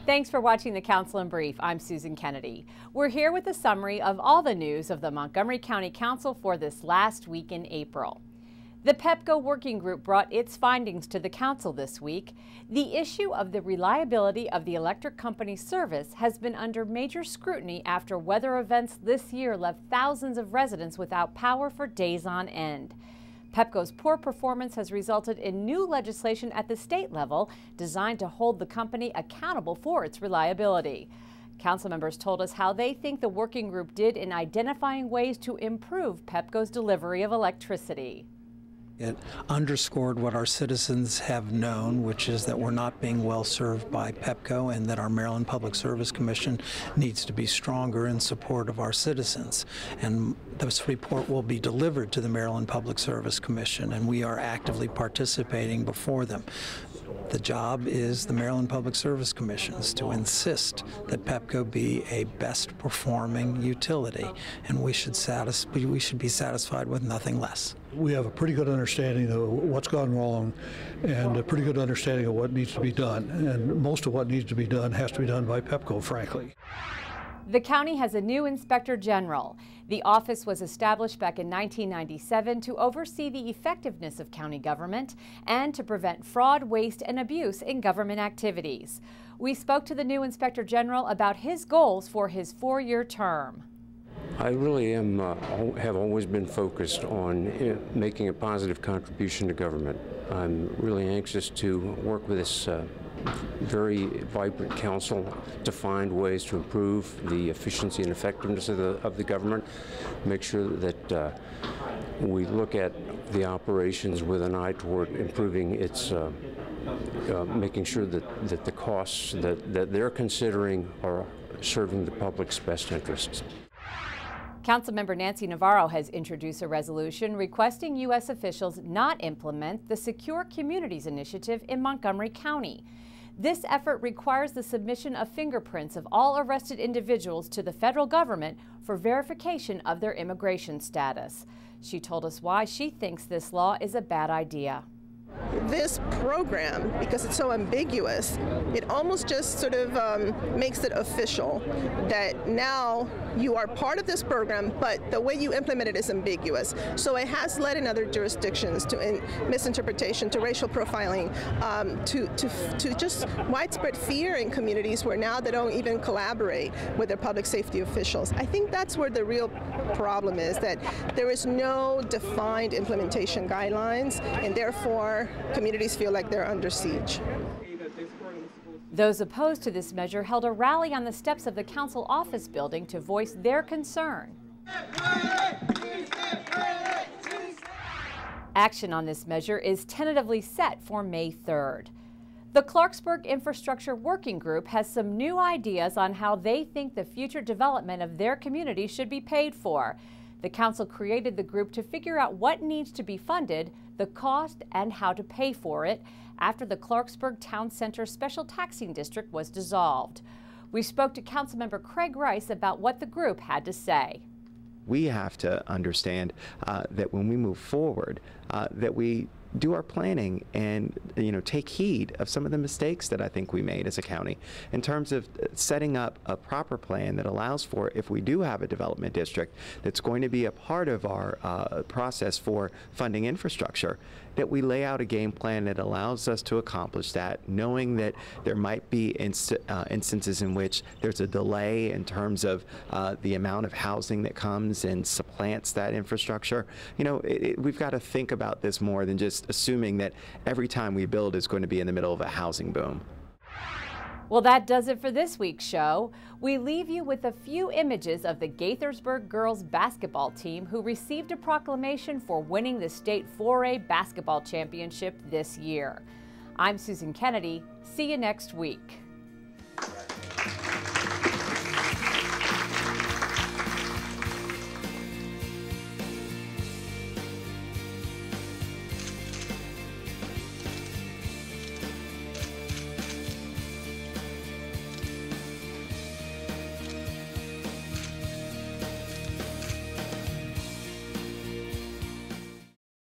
Thanks for watching the Council in Brief. I'm Susan Kennedy. We're here with a summary of all the news of the Montgomery County Council for this last week in April. The PEPCO working group brought its findings to the council this week. The issue of the reliability of the electric company's service has been under major scrutiny after weather events this year left thousands of residents without power for days on end. PEPCO's poor performance has resulted in new legislation at the state level designed to hold the company accountable for its reliability. Council members told us how they think the working group did in identifying ways to improve PEPCO's delivery of electricity. It underscored what our citizens have known, which is that we're not being well served by PEPCO and that our Maryland Public Service Commission needs to be stronger in support of our citizens. And this report will be delivered to the Maryland Public Service Commission, and we are actively participating before them. The job is the Maryland Public Service Commission's to insist that PEPCO be a best performing utility, and we should be satisfied with nothing less. We have a pretty good understanding of what's gone wrong and a pretty good understanding of what needs to be done. And most of what needs to be done has to be done by PEPCO, frankly. The county has a new inspector general. The office was established back in 1997 to oversee the effectiveness of county government and to prevent fraud, waste, and abuse in government activities. We spoke to the new inspector general about his goals for his 4-year term. I really have always been focused on making a positive contribution to government. I'm really anxious to work with this very vibrant council to find ways to improve the efficiency and effectiveness of the government, make sure that we look at the operations with an eye toward improving its, making sure that the costs that they're considering are serving the public's best interests. Councilmember Nancy Navarro has introduced a resolution requesting U.S. officials not implement the Secure Communities Initiative in Montgomery County. This effort requires the submission of fingerprints of all arrested individuals to the federal government for verification of their immigration status. She told us why she thinks this law is a bad idea. This program, because it's so ambiguous, it almost just sort of makes it official that now you are part of this program, but the way you implement it is ambiguous. So it has led in other jurisdictions to misinterpretation, to racial profiling, to just widespread fear in communities where now they don't even collaborate with their public safety officials. I think that's where the real problem is, that there is no defined implementation guidelines, and therefore communities feel like they're under siege. Those opposed to this measure held a rally on the steps of the council office building to voice their concern. Action on this measure is tentatively set for May 3rd. The Clarksburg Infrastructure Working Group has some new ideas on how they think the future development of their community should be paid for. The council created the group to figure out what needs to be funded, the cost, and how to pay for it after the Clarksburg Town Center Special Taxing District was dissolved. We spoke to Councilmember Craig Rice about what the group had to say. We have to understand that when we move forward, that we do our planning and take heed of some of the mistakes that I think we made as a county in terms of setting up a proper plan that allows for, if we do have a development district that's going to be a part of our process for funding infrastructure, that we lay out a game plan that allows us to accomplish that, knowing that there might be instances in which there's a delay in terms of the amount of housing that comes and supplants that infrastructure. We've got to think about this more than just assuming that every time we build is going to be in the middle of a housing boom. Well, that does it for this week's show. We leave you with a few images of the Gaithersburg girls basketball team who received a proclamation for winning the state 4A basketball championship this year. I'm Susan Kennedy. See you next week.